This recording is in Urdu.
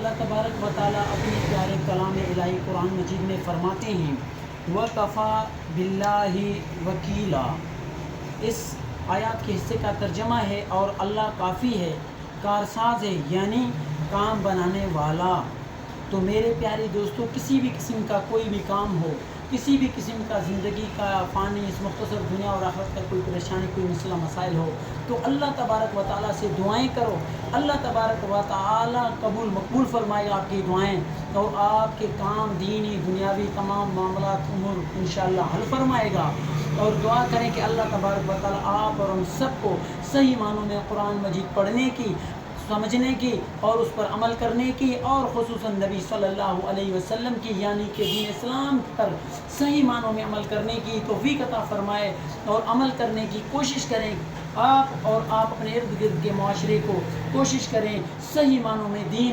اللہ تبارک و تعالیٰ اپنے پیارے کلام الہی قرآن مجید میں فرماتے ہیں وَكَفَى بِاللَّهِ وَكِيلًا۔ اس آیات کے حصے کا ترجمہ ہے اور اللہ کافی ہے، کارساز ہے، یعنی کام بنانے والا۔ تو میرے پیارے دوستو، کسی بھی قسم کا کوئی بھی کام ہو، کسی بھی قسم کا زندگی کا فانی اس مختصر دنیا اور آخرت کا کوئی پریشانی، کوئی مسئلہ مسائل ہو تو اللہ تبارک و تعالیٰ سے دعائیں کرو۔ اللہ تبارک و تعالیٰ مقبول فرمائے آپ کی دعائیں، اور آپ کے کام دینی دنیاوی تمام معاملات امور انشاءاللہ حل فرمائے گا۔ اور دعا کریں کہ اللہ تبارک و تعالیٰ آپ اور ہم سب کو صحیح معنوں میں قرآن مجید پڑھنے کی، سمجھنے کی اور اس پر عمل کرنے کی، اور خصوصاً نبی صلی اللہ علیہ وسلم کی یعنی کہ دین اسلام پر صحیح معنوں میں عمل کرنے کی توفیق عطا فرمائے، اور عمل کرنے کی کوشش کریں۔ آپ اپنے ارد گرد کے معاشرے کو کوشش کریں صحیح معنوں میں دین